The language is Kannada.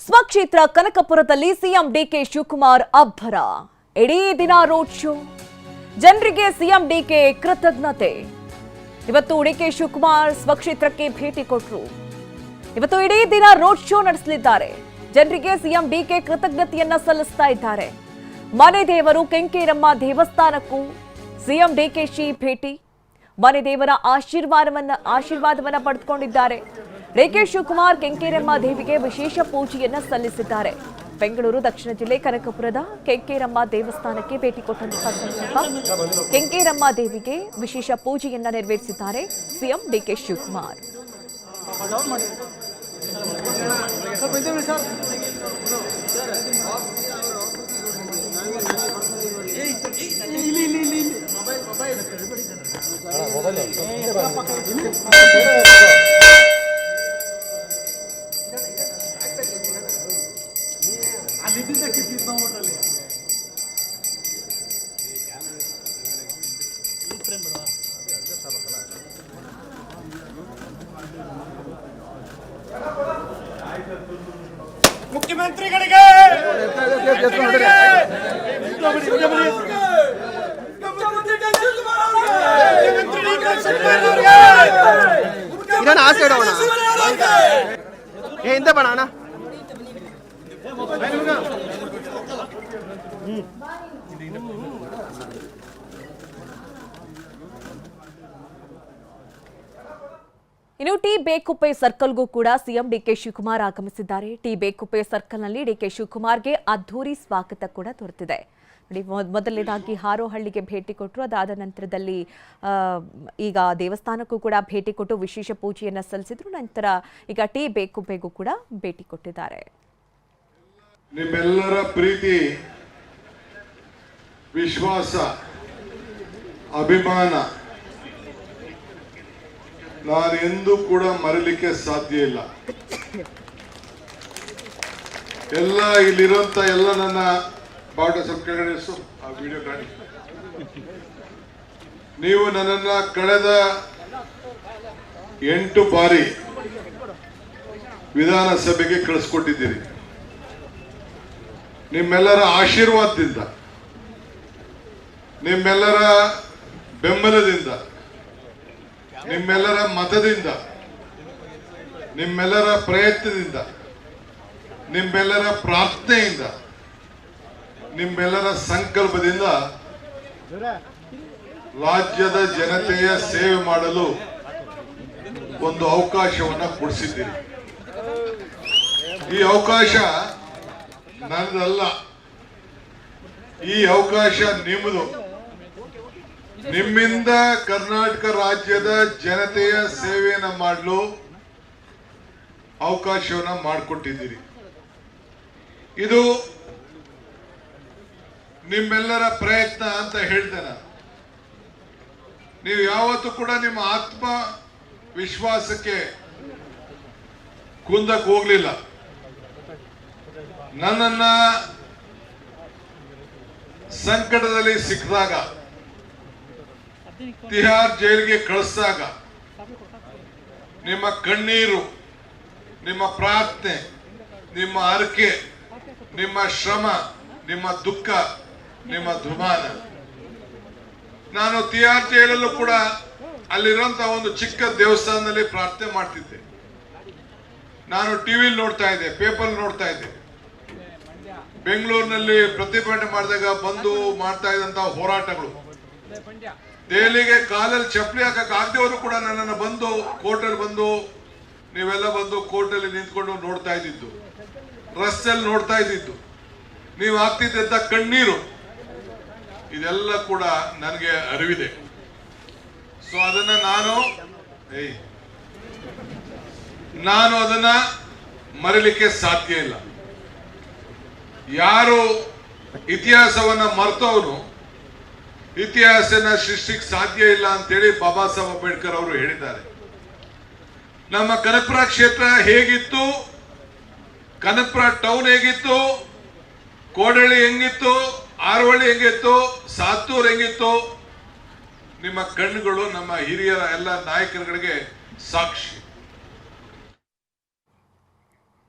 ಸ್ವಕ್ಷೇತ್ರ ಕನಕಪುರದಲ್ಲಿ ಸಿಎಂ ಡಿಕೆ ಶಿವಕುಮಾರ್ ಅಬ್ಬರ. ಇಡೀ ದಿನ ರೋಡ್ ಶೋ. ಜನರಿಗೆ ಸಿಎಂ ಡಿಕೆ ಕೃತಜ್ಞತೆ. ಇವತ್ತು ಡಿಕೆ ಶಿವಕುಮಾರ್ ಸ್ವಕ್ಷೇತ್ರಕ್ಕೆ ಭೇಟಿ ಕೊಟ್ಟರು. ಇವತ್ತು ಇಡೀ ದಿನ ರೋಡ್ ಶೋ ನಡೆಸಲಿದ್ದಾರೆ. ಜನರಿಗೆ ಸಿಎಂ ಡಿಕೆ ಕೃತಜ್ಞತೆಯನ್ನ ಸಲ್ಲಿಸ್ತಾ ಇದ್ದಾರೆ. ಮನೆ ದೇವರು ಕೆಂಕೇರಮ್ಮ ದೇವಸ್ಥಾನಕ್ಕೂ ಸಿಎಂ ಡಿಕೆಶಿ ಭೇಟಿ. ಮನೆ ದೇವರ ಆಶೀರ್ವಾದವನ್ನ ಪಡೆದುಕೊಂಡಿದ್ದಾರೆ. ಡಿಕೆ ಶಿವಕುಮಾರ್ ಕೆಂಕೇರಮ್ಮ ದೇವಿಗೆ ವಿಶೇಷ ಪೂಜೆಯನ್ನ ಸಲ್ಲಿಸಿದ್ದಾರೆ. ಬೆಂಗಳೂರು ದಕ್ಷಿಣ ಜಿಲ್ಲೆ ಕನಕಪುರದ ಕೆಂಕೇರಮ್ಮ ದೇವಸ್ಥಾನಕ್ಕೆ ಭೇಟಿ ಕೊಟ್ಟಂತಹ ಸಂದರ್ಭ ಕೆಂಕೇರಮ್ಮ ದೇವಿಗೆ ವಿಶೇಷ ಪೂಜೆಯನ್ನ ನೆರವೇರಿಸಿದ್ದಾರೆ ಸಿಎಂ ಡಿಕೆ ಶಿವಕುಮಾರ್. ಮುಖ್ಯಮಂತ್ರಿಗಳಿಗೆ ಆಸೆ ಇಡೋಣ ಹಿಂದೆ ಬಣ ಇನ್ನು ಟಿ ಬೇಕುಪ್ಪೆ ಸರ್ಕಲ್ಗೂ ಕೂಡ ಸಿಎಂ ಡಿಕೆ ಶಿವಕುಮಾರ್ ಆಗಮಿಸಿದ್ದಾರೆ. ಟಿ ಬೇಕುಪ್ಪೆ ಸರ್ಕಲ್ನಲ್ಲಿ ಡಿಕೆ ಶಿವಕುಮಾರ್ಗೆ ಅದ್ಧೂರಿ ಸ್ವಾಗತ ಕೂಡ ದೊರೆತಿದೆ. ಮೊದಲನೇದಾಗಿ ಹಾರೋಹಳ್ಳಿಗೆ ಭೇಟಿ ಕೊಟ್ಟರು. ಅದಾದ ನಂತರದಲ್ಲಿ ಈಗ ದೇವಸ್ಥಾನಕ್ಕೂ ಕೂಡ ಭೇಟಿ ಕೊಟ್ಟು ವಿಶೇಷ ಪೂಜೆಯನ್ನು ಸಲ್ಲಿಸಿದ್ರು. ನಂತರ ಈಗ ಟಿ ಬೇಕುಪ್ಪೆಗೂ ಕೂಡ ಭೇಟಿ ಕೊಟ್ಟಿದ್ದಾರೆ. ನಿಮ್ಮೆಲ್ಲರ ಪ್ರೀತಿ, ವಿಶ್ವಾಸ, ಅಭಿಮಾನ ನಾನು ಎಂದೂ ಕೂಡ ಮರೆಯಲಿಕ್ಕೆ ಸಾಧ್ಯ ಇಲ್ಲ. ಎಲ್ಲ ಇಲ್ಲಿರುವಂತ ಎಲ್ಲ ನನ್ನ ಬಾಟ ಸ್ವಲ್ಪ ಕೆಳಗಡೆ ಆ ವಿಡಿಯೋ ಕಾಣಿ. ನೀವು ನನ್ನನ್ನ ಕಳೆದ 8 ಬಾರಿ ವಿಧಾನಸಭೆಗೆ ಕಳಿಸ್ಕೊಟ್ಟಿದ್ದೀರಿ. ನಿಮ್ಮೆಲ್ಲರ ಆಶೀರ್ವಾದದಿಂದ, ನಿಮ್ಮೆಲ್ಲರ ಬೆಂಬಲದಿಂದ, ನಿಮ್ಮೆಲ್ಲರ ಮತದಿಂದ, ನಿಮ್ಮೆಲ್ಲರ ಪ್ರಯತ್ನದಿಂದ, ನಿಮ್ಮೆಲ್ಲರ ಪ್ರಾರ್ಥನೆಯಿಂದ, ನಿಮ್ಮೆಲ್ಲರ ಸಂಕಲ್ಪದಿಂದ ರಾಜ್ಯದ ಜನತೆಯ ಸೇವೆ ಮಾಡಲು ಒಂದು ಅವಕಾಶವನ್ನ ಕೊಡಿಸಿದ್ದೀರಿ. ಈ ಅವಕಾಶ ನನ್ನದಲ್ಲ, ಈ ಅವಕಾಶ ನಿಮ್ಮದು. ನಿಮ್ಮಿಂದ ಕರ್ನಾಟಕ ರಾಜ್ಯದ ಜನತೆಯ ಸೇವೆಯನ್ನ ಮಾಡಲು ಅವಕಾಶವನ್ನ ಮಾಡಿಕೊಟ್ಟಿದ್ದೀರಿ. ಇದು ನಿಮ್ಮೆಲ್ಲರ ಪ್ರಯತ್ನ ಅಂತ ಹೇಳ್ತೇನೆ. ನೀವು ಯಾವತ್ತೂ ಕೂಡ ನಿಮ್ಮ ಆತ್ಮ ವಿಶ್ವಾಸಕ್ಕೆ ಕುಂದಕ್ಕೆ ಹೋಗ್ಲಿಲ್ಲ. ನನ್ನನ್ನ ಸಂಕಟದಲ್ಲಿ ಸಿಕ್ಕಿದಾಗ, ತಿಹಾರ್ ಜೈಲಿಗೆ ಕಳಿಸಿದಾಗ ನಿಮ್ಮ ಕಣ್ಣೀರು, ನಿಮ್ಮ ಪ್ರಾರ್ಥನೆ, ನಿಮ್ಮ ಹರಕೆ, ನಿಮ್ಮ ಶ್ರಮ, ನಿಮ್ಮ ದುಃಖ, ನಿಮ್ಮ ದುಮಾನ. ನಾನು ತಿಹಾರ್ ಜೈಲಲ್ಲೂ ಕೂಡ ಅಲ್ಲಿರುವಂತ ಒಂದು ಚಿಕ್ಕ ದೇವಸ್ಥಾನದಲ್ಲಿ ಪ್ರಾರ್ಥನೆ ಮಾಡ್ತಿದ್ದೆ. ನಾನು ಟಿವಿಲಿ ನೋಡ್ತಾ ಇದ್ದೆ, ಪೇಪರ್ ನೋಡ್ತಾ ಇದ್ದೆ. ಬೆಂಗಳೂರಿನಲ್ಲಿ ಪ್ರತಿಭಟನೆ ಮಾಡಿದಾಗ ಬಂದು ಮಾಡ್ತಾ ಇದ್ದಂತ ಹೋರಾಟಗಳು, ದೆಹಲಿಗೆ ಕಾಲಲ್ಲಿ ಚಪ್ಪಲಿ ಹಾಕಕ್ ಆಗದವರು ಕೂಡ ನನ್ನನ್ನು ಬಂದು ಕೋರ್ಟಲ್ಲಿ ಬಂದು, ನೀವೆಲ್ಲ ಬಂದು ಕೋರ್ಟಲ್ಲಿ ನಿಂತ್ಕೊಂಡು ನೋಡ್ತಾ ಇದ್ದಿದ್ದು, ರಸ್ತೆಯಲ್ಲಿ ನೋಡ್ತಾ ಇದ್ದಿದ್ದು, ನೀವು ಆಗ್ತಿದ್ದಂತ ಕಣ್ಣೀರು, ಇದೆಲ್ಲ ಕೂಡ ನನಗೆ ಅರಿವಿದೆ. ಸೊ ಅದನ್ನ ನಾನು ಅದನ್ನ ಮರೆಯಲಿಕ್ಕೆ ಸಾಧ್ಯ ಇಲ್ಲ. ಯಾರು ಇತಿಹಾಸವನ್ನ ಮರ್ತವನು ಇತಿಹಾಸನ ಸೃಷ್ಟಿಗೆ ಸಾಧ್ಯ ಇಲ್ಲ ಅಂತೇಳಿ ಬಾಬಾ ಸಾಹೇಬ್ ಅಂಬೇಡ್ಕರ್ ಅವರು ಹೇಳಿದ್ದಾರೆ. ನಮ್ಮ ಕನಕಪುರ ಕ್ಷೇತ್ರ ಹೇಗಿತ್ತು, ಕನಕಪುರ ಟೌನ್ ಹೇಗಿತ್ತು, ಕೋಡಳ್ಳಿ ಹೆಂಗಿತ್ತು, ಆರವಳ್ಳಿ ಹೆಂಗಿತ್ತು, ಸಾತ್ತೂರ್ ಹೆಂಗಿತ್ತು, ನಿಮ್ಮ ಕಣ್ಣುಗಳು ನಮ್ಮ ಹಿರಿಯರ ಎಲ್ಲ ನಾಯಕರುಗಳಿಗೆ ಸಾಕ್ಷಿ.